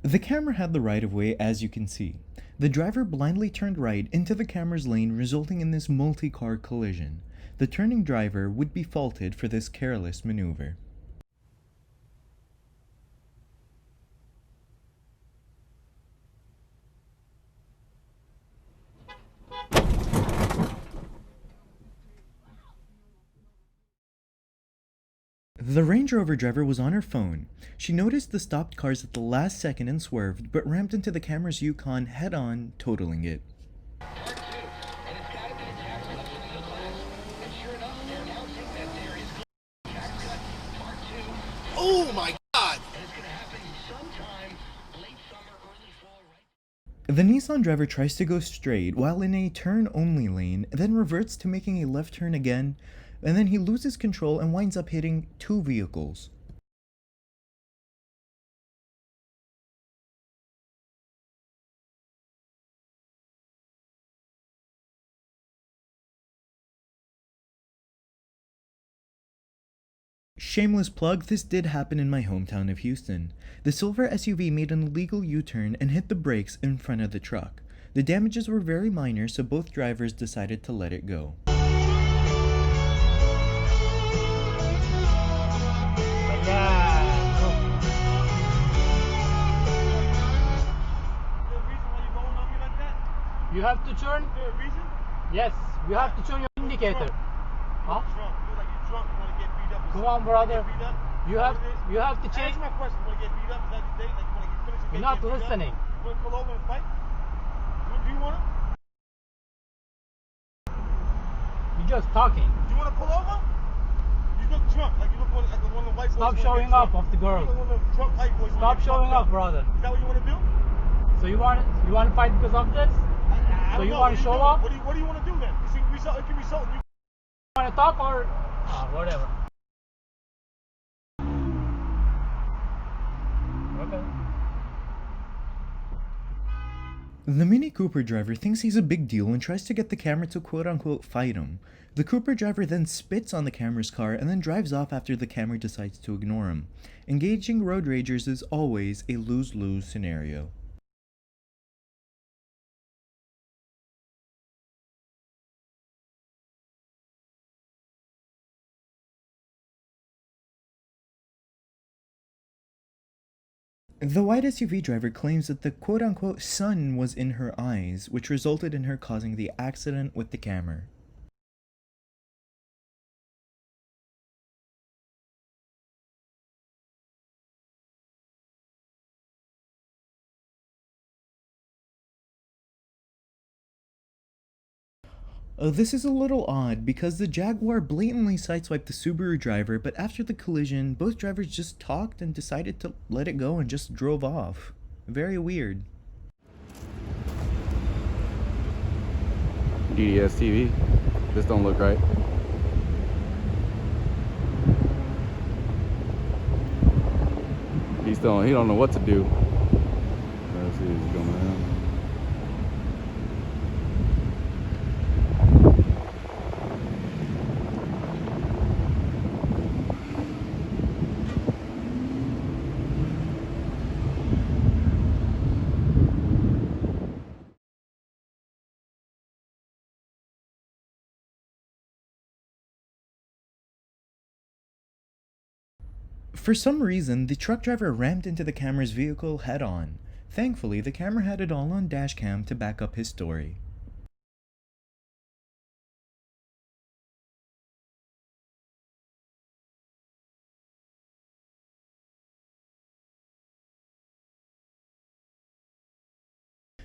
The camera had the right-of-way, as you can see. The driver blindly turned right into the camera's lane, resulting in this multi-car collision. The turning driver would be faulted for this careless maneuver. The Range Rover driver was on her phone. She noticed the stopped cars at the last second and swerved, but rammed into the camera's Yukon head-on, totaling it. Oh my God! The Nissan driver tries to go straight while in a turn-only lane, then reverts to making a left turn again, and then he loses control and winds up hitting two vehicles. Shameless plug, this did happen in my hometown of Houston. The silver SUV made an illegal U-turn and hit the brakes in front of the truck. The damages were very minor, so both drivers decided to let it go. You have to turn? Is there a reason? Yes, you have to turn your indicator. Huh? Drunk. You like you're drunk. You want to get beat up. Come on, brother. Beat up? You have to change. Answer my question. You want to get beat up? Is that the date? Like you want to get finished? You're not listening. You want to pull over and fight? Do you want to? You're just talking. Do you want to pull over? You look drunk. Like you look like one of the white boys. Stop showing off of the girl. You look like one of the drunk white boys. Stop showing off, brother. Is that what you want to do? So you want to fight because of this? I So don't you know. want to show off? What do you want to do then? It can result. You Want to talk or whatever? Okay. The Mini Cooper driver thinks he's a big deal and tries to get the camera to quote-unquote fight him. The Cooper driver then spits on the camera's car and then drives off after the camera decides to ignore him. Engaging road ragers is always a lose-lose scenario. The white SUV driver claims that the quote-unquote sun was in her eyes, which resulted in her causing the accident with the camera. This is a little odd because the Jaguar blatantly sideswiped the Subaru driver, but after the collision, both drivers just talked and decided to let it go and just drove off. Very weird. DDS TV. This don't look right. He don't know what to do. Let's see what's going on. For some reason, the truck driver rammed into the camera's vehicle head-on. Thankfully, the camera had it all on Dashcam to back up his story.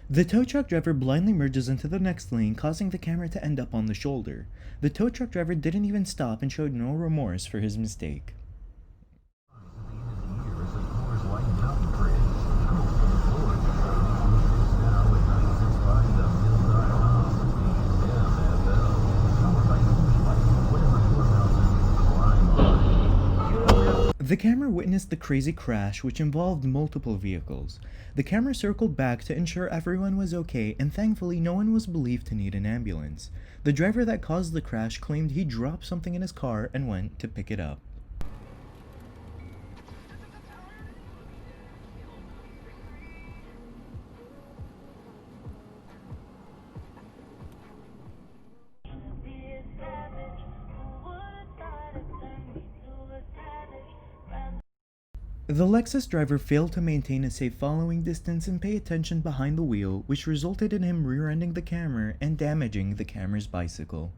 The tow truck driver blindly merges into the next lane, causing the camera to end up on the shoulder. The tow truck driver didn't even stop and showed no remorse for his mistake. The camera witnessed the crazy crash, which involved multiple vehicles. The camera circled back to ensure everyone was okay, and thankfully no one was believed to need an ambulance. The driver that caused the crash claimed he dropped something in his car and went to pick it up. The Lexus driver failed to maintain a safe following distance and pay attention behind the wheel, which resulted in him rear-ending the camera and damaging the camera's bicycle.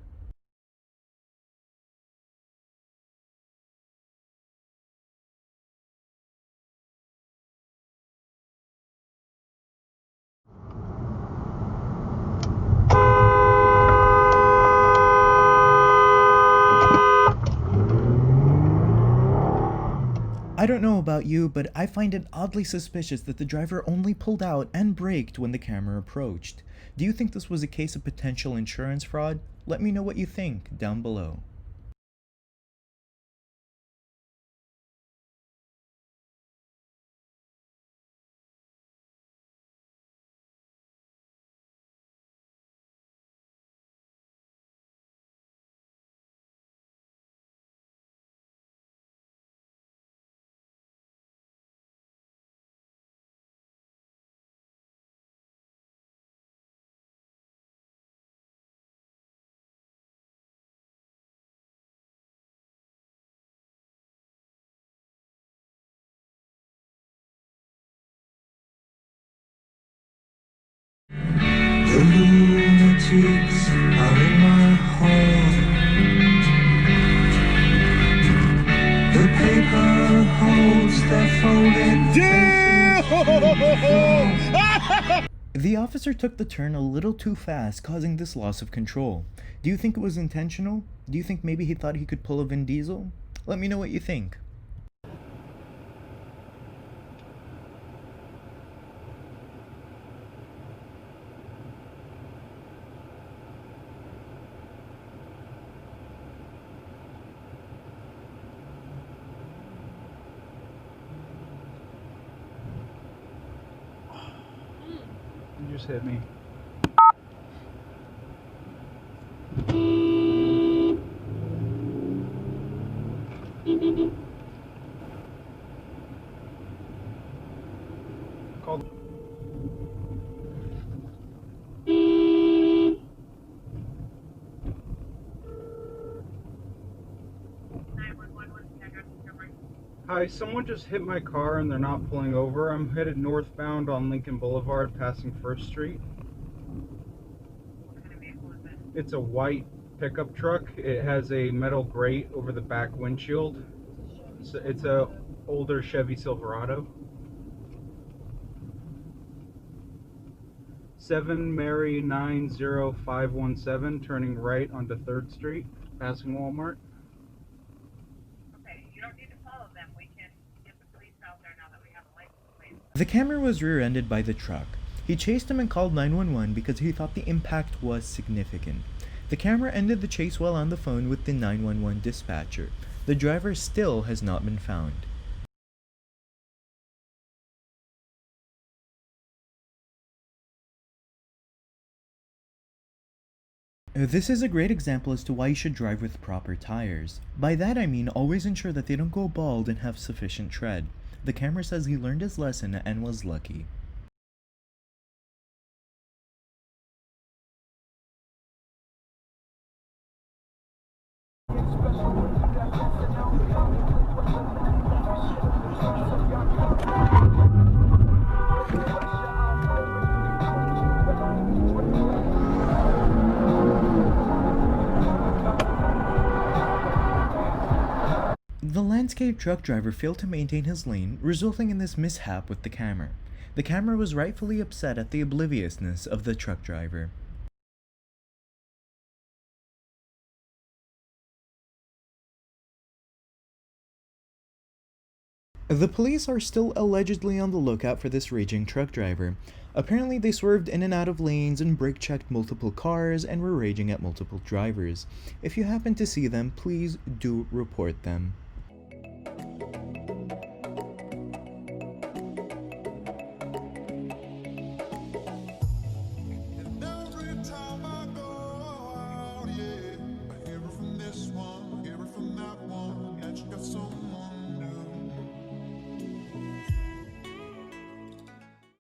I don't know about you, but I find it oddly suspicious that the driver only pulled out and braked when the camera approached. Do you think this was a case of potential insurance fraud? Let me know what you think down below. The lunatics are in my home. The paper holds their folded faces. The officer took the turn a little too fast, causing this loss of control. Do you think it was intentional? Do you think maybe he thought he could pull a Vin Diesel? Let me know what you think. You just hit me. Call. Hi, someone just hit my car and they're not pulling over. I'm headed northbound on Lincoln Boulevard, passing 1st Street. What kind of vehicle is it? It's a white pickup truck. It has a metal grate over the back windshield. It's a older Chevy Silverado. 7 Mary 90517, turning right onto 3rd Street, passing Walmart. Okay, you don't need to follow them. We can get the police out there now that we have a license plate. The camera was rear-ended by the truck. He chased him and called 911 because he thought the impact was significant. The camera ended the chase while on the phone with the 911 dispatcher. The driver still has not been found. This is a great example as to why you should drive with proper tires. By that I mean always ensure that they don't go bald and have sufficient tread. The camera says he learned his lesson and was lucky. The landscape truck driver failed to maintain his lane, resulting in this mishap with the camera. The camera was rightfully upset at the obliviousness of the truck driver. The police are still allegedly on the lookout for this raging truck driver. Apparently they swerved in and out of lanes and brake checked multiple cars and were raging at multiple drivers. If you happen to see them, please do report them.